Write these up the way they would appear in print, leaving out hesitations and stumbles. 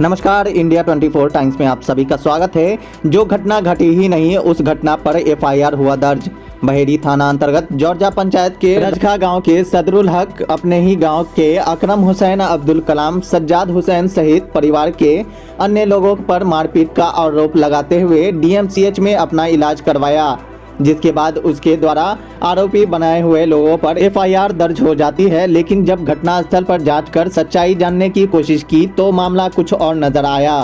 नमस्कार, India 24 times में आप सभी का स्वागत है। जो घटना घटी ही नहीं, उस घटना पर एफआईआर हुआ दर्ज। बहेड़ी थाना अंतर्गत जौर्जा पंचायत के रजखा गांव के सदरुल हक अपने ही गांव के अकरम हुसैन, अब्दुल कलाम, सज्जाद हुसैन सहित परिवार के अन्य लोगों पर मारपीट का आरोप लगाते हुए डीएमसीएच में अपना इलाज करवाया, जिसके बाद उसके द्वारा आरोपी बनाए हुए लोगों पर एफआईआर दर्ज हो जाती है। लेकिन जब घटनास्थल पर जांच कर सच्चाई जानने की कोशिश की तो मामला कुछ और नजर आया।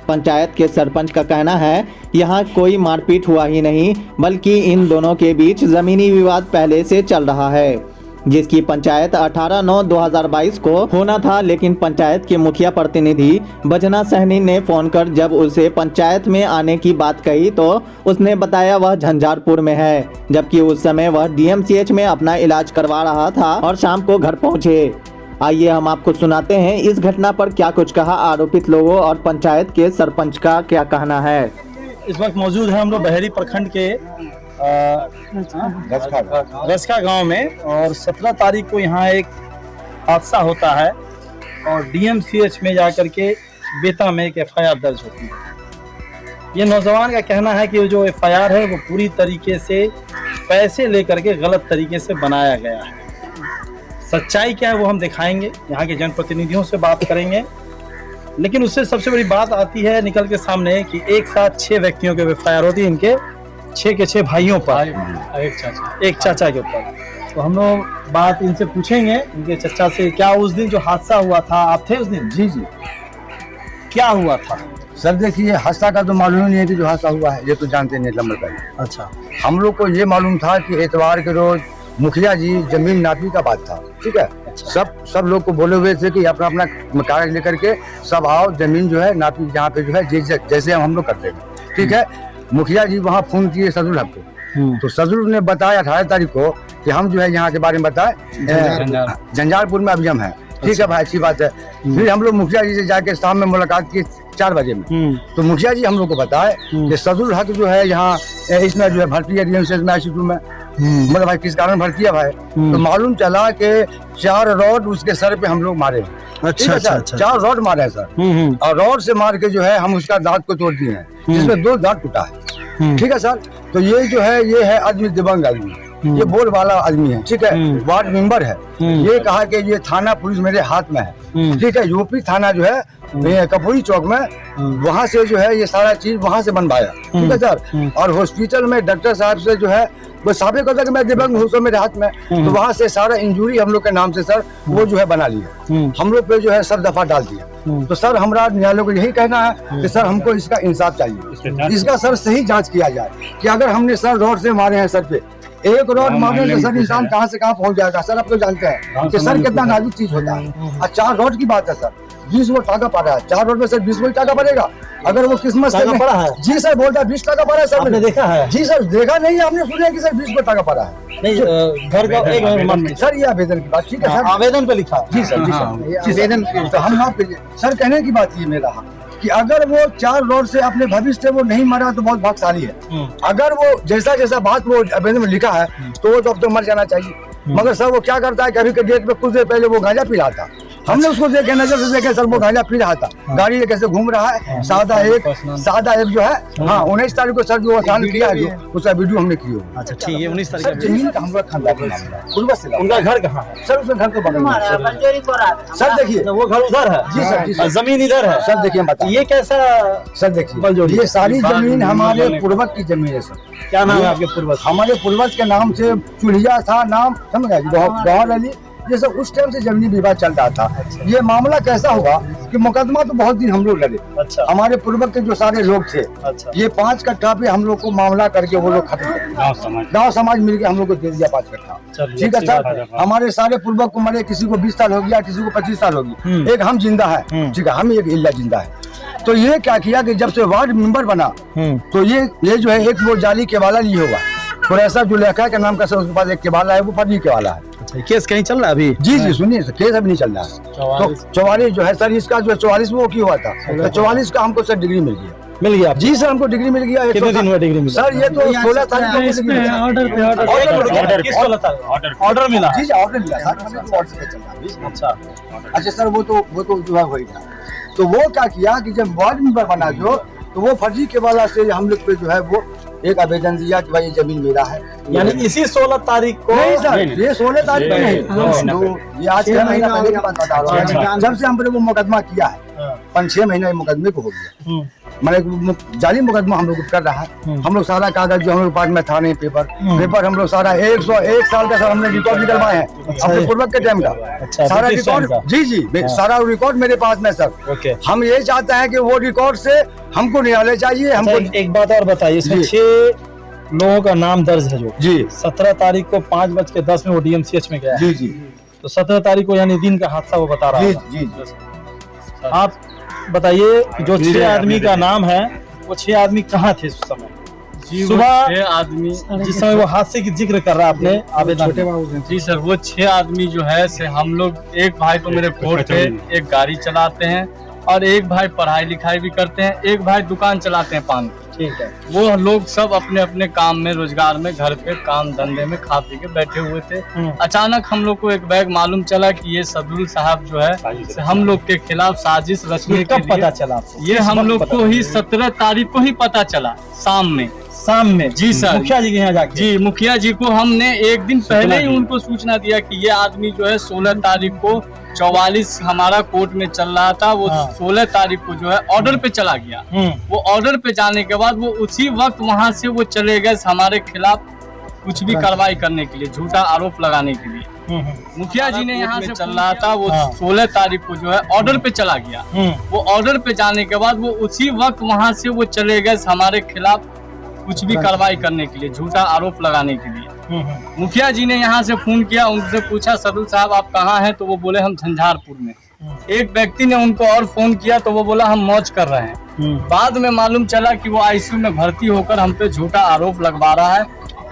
पंचायत के सरपंच का कहना है यहाँ कोई मारपीट हुआ ही नहीं, बल्कि इन दोनों के बीच जमीनी विवाद पहले से चल रहा है, जिसकी पंचायत 18/9/2022 को होना था। लेकिन पंचायत के मुखिया प्रतिनिधि बजना सहनी ने फोन कर जब उसे पंचायत में आने की बात कही तो उसने बताया वह झंझारपुर में है, जबकि उस समय वह डीएमसीएच में अपना इलाज करवा रहा था और शाम को घर पहुंचे। आइए हम आपको सुनाते हैं इस घटना पर क्या कुछ कहा आरोपित लोगों और पंचायत के सरपंच का क्या कहना है। इस वक्त मौजूद है हम लोग बहेड़ी प्रखंड के रजखा गांव में, और 17 तारीख को यहाँ एक हादसा होता है और डीएमसीएच में जाकर के बेता में एक एफआईआर दर्ज होती है। ये नौजवान का कहना है कि जो एफआईआर है वो पूरी तरीके से पैसे लेकर के गलत तरीके से बनाया गया है। सच्चाई क्या है वो हम दिखाएंगे, यहाँ के जनप्रतिनिधियों से बात करेंगे। लेकिन उससे सबसे बड़ी बात आती है निकल के सामने कि एक साथ 6 व्यक्तियों के एफआईआर होती है, इनके 6 के 6 भाइयों पर, एक चाचा के ऊपर। तो हम लोग बात इनसे पूछेंगे, इनके चचा से, क्या उस दिन जो हादसा हुआ था आप थे उस दिन? जी जी, क्या हुआ था? सर देखिए, हादसा का तो मालूम ही नहीं है कि जो हादसा हुआ है, ये तो जानते नहीं नंबर पहले। अच्छा, हम लोग को ये मालूम था कि एतवार के रोज मुखिया जी जमीन नापी का बात था, ठीक है। अच्छा। सब लोग को बोले हुए थे कि अपना अपना कागज लेकर के सब आओ, जमीन जो है नापी, जहाँ पे जो है जैसे हम लोग करते हैं, ठीक है। मुखिया जी वहाँ फोन किए सदरुल हक को, तो सदरुल ने बताया 18 तारीख को कि हम जो है यहाँ के बारे में बताए झंझारपुर में अभी हम है, ठीक है भाई, अच्छी बात है। फिर हम लोग मुखिया जी से जाके शाम में मुलाकात की 4 बजे में, तो मुखिया जी हम लोग को बताए कि सदरुल हक जो है यहाँ इसमें जो है भर्ती है डीएमसीएच में ICU में। मतलब भाई किस कारण भर्ती है भाई, तो मालूम चला कि 4 रॉड उसके सर पे हम लोग मारे। अच्छा, 4 रॉड मारे हैं सर, और रॉड से मार के जो है हम उसका दांत को तोड़ दिए हैं, जिसमें 2 दांत टूटा है, ठीक है सर। तो ये जो है ये है आदमी दिव्यांग आदमी, ये बोल वाला आदमी है, ठीक है, वार्ड मेंबर है। ये कहा कि ये थाना पुलिस मेरे हाथ में है, ठीक है। यूपी थाना जो है कपूरी चौक में, वहाँ से जो है ये सारा चीज वहाँ से बनवाया, ठीक है सर। और हॉस्पिटल में डॉक्टर साहब से जो है वो साबित करता कि मैं दिव्यांग हूँ, सर मेरे हाथ में, तो वहाँ से सारा इंजूरी हम लोग के नाम से सर वो जो है बना लिया, हम लोग पे जो है सब दफा डाल दिया। तो सर हमारा न्यायालय को यही कहना है कि सर हमको इसका इंसाफ चाहिए, इसका सर सही जांच किया जाए कि अगर हमने सर रॉड से मारे हैं सर पे, एक रॉड मारने से सर इंसान कहाँ से कहाँ पहुँच जाएगा सर। आप तो जानते हैं कि सर कितना नाजुक चीज होता है। और 4 रॉड की बात है सर, 20 वो टाका पड़ा है, 4 रॉड में सर 20 वो टाका पड़ेगा। अगर वो किस्मत से पड़ा है, जी सर बोलता है 20 टाका पड़ा है सर। आपने देखा है? जी सर देखा नहीं, आपने सुना कि सर 20 को टाका पड़ा है। नहीं, घर का एक सर ये आवेदन की बात, ठीक है सर, आवेदन पे लिखा। जी सर, जी सर, आवेदन तो हम माफ करिए सर। कहने की बात ये मेरा कि अगर वो 4 रॉड से अपने भविष्य से वो नहीं मरा तो बहुत भाग्यशाली है। अगर वो जैसा बात वो आवेदन में लिखा है तो वो तो मर जाना चाहिए। मगर सर वो क्या करता है कि अभी के डेट में कुछ देर पहले वो गांजा पी रहा था, हमने उसको देखे, नजर से देखे सर वो गांजा पी रहा था, गाड़ी लेके कैसे घूम रहा है। सादा एक जो है, हाँ 19 तारीख को सर जो अचानक किया है, जो उसका वीडियो हमने किया। अच्छा ठीक है, 19 तारीख। जमीन का हम लोग खानदानी मामला है, उनका घर कहाँ है सर? उसका घर तो बगल में सर, देखिए वो घर उधर है। जी सर, जी सर, जमीन इधर है सर। देखिए बता, ये कैसा सर देखिए, ये सारी जमीन हमारे पूर्वज की जमीन है सर। क्या नाम है आपके पूर्वज? हमारे पूर्वज के नाम से चूल्हिया था नाम, समझ गए, गौहर अली। जैसे उस टाइम से जमीनी विवाद चल रहा था। ये मामला कैसा हुआ कि मुकदमा तो बहुत दिन हम लोग लड़े। अच्छा। हमारे पूर्वज के जो सारे लोग थे, अच्छा। ये 5 कट्ठा पे हम लोग को मामला करके वो लोग खत्म कर, गाँव समाज मिलके हम लोग को दे दिया 5 कट्ठा, ठीक है सर। हमारे सारे पूर्वज को मरे, किसी को 20 साल हो गया, किसी को 25 साल हो गई, एक हम जिंदा है, ठीक है, हम एक इल्ला जिंदा है। तो ये क्या किया कि जब से वार्ड मेंबर बना तो ये जो है एक वो जाली केवाला लिए होगा, कुरैसा जुलेखा के नाम का सर, उसके पास एक केवाला है, वो फर्जी केवाला है। केस कहीं चल रहा है अभी? जी जी, सुनिए सर, केस अभी नहीं चल रहा है। तो 44 जो है सर, इसका जो 44 वो की हुआ था, तो 44 का हमको सर डिग्री मिल गया। जी सर, हमको डिग्री मिल गया। कितने दिन हुआ डिग्री मिला? सर ये तो 16 तारीख को ऑर्डर मिला। जी ऑर्डर मिला सर। अच्छा सर, वो तो जो है वही था। तो वो क्या किया कि जब वार्ड मेंबर बना जो, तो वो फर्जी के वाला से हम लोग पे जो है वो एक आवेदन दिया कि भाई ये जमीन मेरा है। यानी इसी 16 तारीख को नहीं सर, ये 16 तारीख को नहीं, तो ये आज 6 महीना पहले की बात बता रहा हूँ। जब से हम पे वो मुकदमा किया है 5-6 महीने मुकदमे को हो गया, मैंने जाली मुकदमा हम लोग कर रहा है। हम लोग सारा कागज जो हम लोग पास में थाने पेपर हम लोग सारा 101 साल का सर हमने रिकॉर्ड निकलवाए हैं अपने पूर्वक के टाइम का सारा रिकॉर्ड। जी सारा रिकॉर्ड मेरे पास में सर। हम ये चाहते हैं कि वो रिकॉर्ड से हमको न्यायालय चाहिए। हमको एक बात और बताइए, इसमें 6 लोगों का नाम दर्ज है जो जी 17 तारीख को 5:10 में वो DMCH में गया है। जी तो 17 तारीख को यानी दिन का हादसा वो बता रहा है। जी आप बताइए कि जो 6 आदमी का नाम है वो 6 आदमी कहाँ थे उस समय? सुबह 6 आदमी जिस समय वो हादसे की जिक्र कर रहा है आपने आवेदन। जी सर, वो 6 आदमी जो है से हम लोग, एक भाई तो मेरे कोर्ट पे एक गाड़ी चलाते हैं और एक भाई पढ़ाई लिखाई भी करते हैं, एक भाई दुकान चलाते हैं पान की। ठीक है। वो लोग सब अपने अपने काम में, रोजगार में, घर पे काम धंधे में खा पी के बैठे हुए थे। अचानक हम लोग को एक बैग मालूम चला कि ये सदरुल साहब जो है हम लोग के खिलाफ साजिश रचने के लिए। पता चला आपको? ये हम लोग को ही 17 तारीख को ही पता चला शाम में। जी सर, मुखिया जी के यहाँ जाके। जी मुखिया जी को हमने एक दिन पहले ही उनको सूचना दिया कि ये आदमी जो है 16 तारीख को 44 हमारा कोर्ट में चल रहा था, वो 16 तारीख को जो है ऑर्डर पे चला गया। वो ऑर्डर पे जाने के बाद वो उसी वक्त वहां से वो चले गए हमारे खिलाफ कुछ भी कार्रवाई करने के लिए, झूठा आरोप लगाने के लिए। मुखिया जी ने यहाँ से चल रहा था, वो 16 तारीख को जो है ऑर्डर पे चला गया। वो ऑर्डर पे जाने के बाद वो उसी वक्त वहां से वो चले गए हमारे खिलाफ कुछ भी कार्रवाई करने के लिए, झूठा आरोप लगाने के लिए। मुखिया जी ने यहाँ से फोन किया, उनसे पूछा सदरुल साहब आप कहाँ हैं? तो वो बोले हम झंझारपुर में। एक व्यक्ति ने उनको और फोन किया तो वो बोला हम मौज कर रहे हैं। बाद में मालूम चला कि वो ICU में भर्ती होकर हम पे झूठा आरोप लगवा रहा है,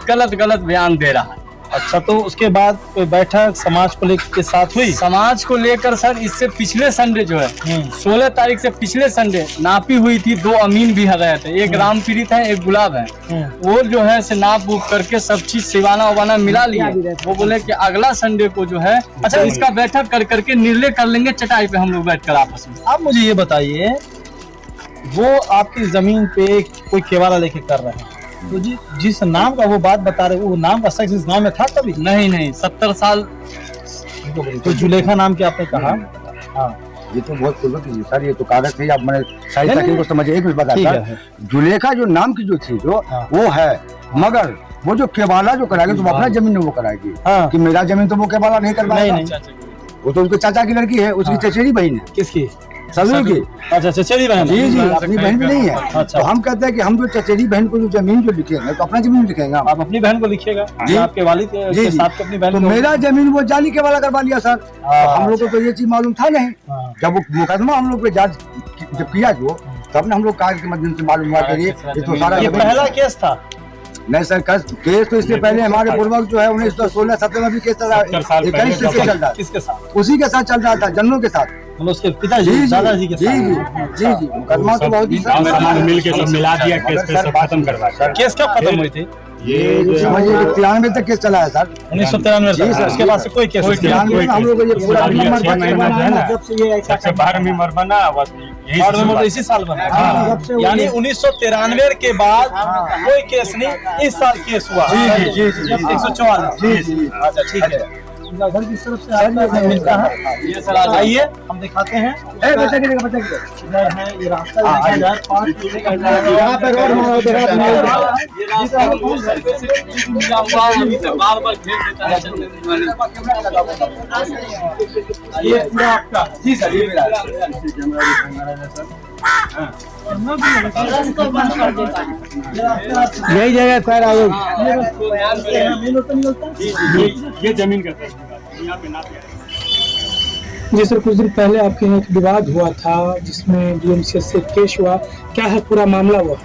गलत बयान दे रहा है। अच्छा, तो उसके बाद कोई बैठक समाज को लेकर के साथ हुई? समाज को लेकर सर इससे पिछले संडे जो है 16 तारीख से पिछले संडे नापी हुई थी। 2 अमीन भी रहे थे, एक रामपीड़ित है, एक गुलाब है। वो जो है से नाप बूक करके सब चीज सिवाना उवाना मिला लिया। वो बोले कि अगला संडे को जो है अच्छा इसका बैठक कर करके निर्णय कर लेंगे चटाई पे हम लोग बैठ कर आपस में। आप मुझे ये बताइए, वो आपकी जमीन पे कोई केवाला लेके कर रहे हैं, तो जी जिस नाम का वो बात बता रहे, वो नाम का शख्स इस गांव में था कभी? नहीं 70 साल। तो जुलेखा नाम के आपने कहा? हाँ, ये तो बहुत पूर्वक सर, ये तो कागज है, आप मैंने सही तरीके को समझिए। एक मिनट बताता, जुलेखा जो नाम की जो थी जो वो है, मगर वो जो केवाला जो कराएगी तो वो अपना जमीन में वो कराएगी। कि मेरा जमीन तो वो केवाला नहीं करवाएगा। वो तो उनके चाचा की लड़की है, उसकी चचेरी बहन है। किसकी? सदरुल की। अच्छा, चचेरी बहन? जी अपनी बहन भी नहीं है। अच्छा। तो हम कहते हैं कि हम जो चचेरी बहन को जो जमीन जो लिखेंगे तो अपना जमीन लिखेंगे। आप अपनी बहन को लिखिएगा? जी। आपके वालिद के साथ अपनी बहन तो मेरा जमीन वो जाली के वाला करवा लिया सर। तो हम लोग को तो ये चीज मालूम था नहीं। जब वो मुकदमा हम लोग पे जज जब किया जो, तब ने हम लोग कागज के माध्यम से मालूम हुआ कि ये तो सारा ये पहला केस था। नहीं सर, केस तो इससे पहले हमारे पूर्वक जो है 1916-17 में भी केस चल रहा है। 21 से चल रहा है। किसके साथ? उसी के साथ चल रहा था, जनों के साथ। मतलब उसके पिताजी, दादाजी के साथ? जी मुकदमा तो बहुत ही मिल के सब मिला दिया, केस पे सब खत्म करवा दिया। केस कब खत्म हुई थी? ये समझिए 93 तक केस चला है सर। 1993 तक। उसके बाद से कोई केस नहीं। हम लोग को ये पूरा जब से 12वीं मर बना बस यही इसी साल बना। यानी 1993 के बाद कोई केस नहीं, इस साल केस हुआ। जी 144। अच्छा ठीक है। घर की तरफ से आपका मिलता है। ये सर आइए हम दिखाते हैं। बच्चा के इधर है ये रास्ता, देखा जाए 5 किलोमीटर यहाँ पे रोड ये रास्ता मिला हुआ है, अभी तक बार घेर देता है चलने वाले। ये पूरा आपका? जी सर, ये मेरा यही जगह सर आओ। ये जमीन का यहाँ पे नाप जी सर, कुछ दिन पहले आपके यहाँ एक विवाद हुआ था जिसमें DMCH से केस हुआ, क्या है पूरा मामला हुआ?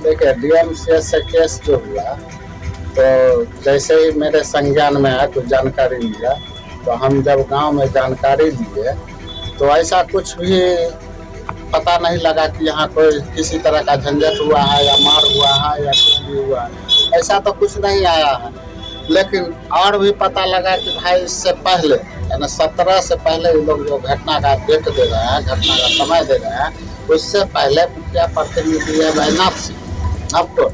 देखिए DMCH से केस जो हुआ तो जैसे ही मेरे संज्ञान में आया कुछ जानकारी लिया, तो हम जब गांव में जानकारी लिए तो ऐसा कुछ भी पता नहीं लगा कि यहाँ कोई किसी तरह का झंझट हुआ है या मार हुआ है या कुछ भी हुआ है, ऐसा तो कुछ नहीं आया है। लेकिन और भी पता लगा कि भाई इससे पहले यानी 17 से पहले ये लोग जो घटना का डेट दे रहे हैं, घटना का समय दे रहे हैं, उससे पहले मुखिया प्रतिनिधि है बैजनाथ सिंह। अब तो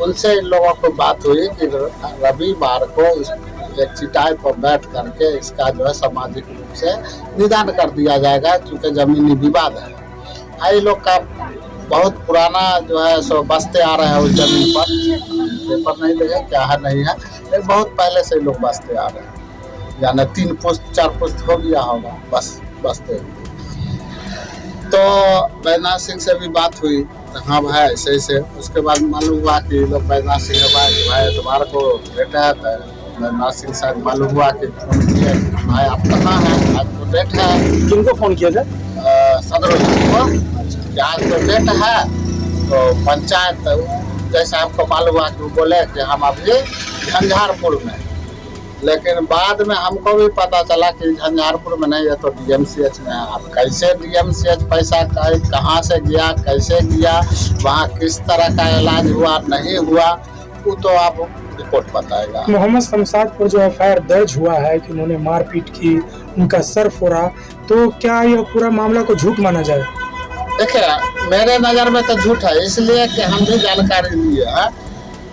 उनसे इन लोगों को बात हुई कि रविवार को एक चिटाई पर बैठ करके इसका जो है सामाजिक रूप से निदान कर दिया जाएगा, क्योंकि जमीनी विवाद है। ये लोग का बहुत पुराना जो है सो बसते आ रहे हैं उस जमीन पर, पेपर नहीं लगे क्या है नहीं है, लेकिन बहुत पहले से लोग बसते आ रहे हैं, यानी 3 पुश्त 4 पुश्त हो गया होगा बस बसते। तो बैजनाथ सिंह से भी बात हुई, हाँ भाई ऐसे ऐसे। उसके बाद मालूम हुआ कि लोग बैजनाथ सिंह भाई तुम्हारे को डेट है। बैजनाथ सिंह साहब मालूम हुआ कि फोन किया, भाई आप कहाँ हैं, आज तो डेट है। किनको फोन किया था? सदर को कि आज तो डेट है, तो पंचायत जैसे हमको मालूम हुआ कि वो बोले कि हम अभी झंझारपुर में, लेकिन बाद में हमको भी पता चला कि झंझारपुर में नहीं है तो DMCH में है। अब कैसे DMCH पैसा कहाँ से गया, कैसे गया, वहाँ किस तरह का इलाज हुआ नहीं हुआ, वो तो आप रिपोर्ट बताएगा। मोहम्मद शमशाद पर जो FIR दर्ज हुआ है कि उन्होंने मारपीट की, उनका सर फोड़ा, तो क्या यह पूरा मामला को झूठ माना जाए? देखिए मेरे नज़र में तो झूठ है, इसलिए कि हम भी जानकारी लिए हैं।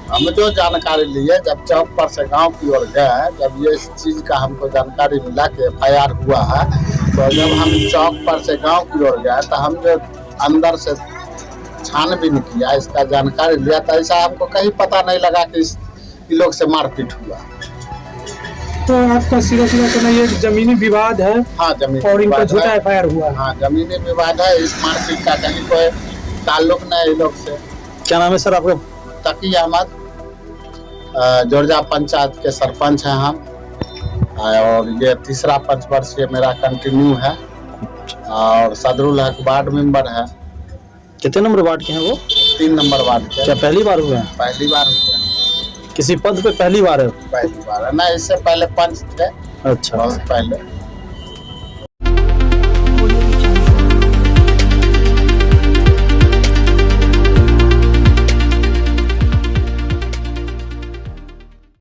हम जो जानकारी लिए जब चौक पर से गांव की ओर गए, जब ये इस चीज़ का हमको जानकारी मिला कि FIR हुआ है, तो जब हम चौक पर से गांव की ओर गए तो हम जो अंदर से छानबीन किया, इसका जानकारी लिया, तो ऐसा हमको कहीं पता नहीं लगा कि इस लोग से मारपीट हुआ। तो आपका सीधा कहना ये जमीनी विवाद है? हाँ जमीनी और इनका विवाद झूठा है। FIR हुआ? हाँ जमीनी विवाद है, इस मारपीट का कहीं कोई ताल्लुक नहीं इन लोग से। क्या नाम है सर आपका? तकी अहमद, जोरजा पंचायत के सरपंच हैं हम, और ये 3रा पंचवर्षीय मेरा कंटिन्यू है, और सदरुल हक वार्ड मेंबर है। कितने नंबर वार्ड के हैं वो? 3 नंबर वार्ड के। क्या पहली बार हुए हैं? पहली बार हुए हैं। किसी पद पे पहली बार है? पहली बार है ना, इससे पहले पंच थे अच्छा, बहुत पहले।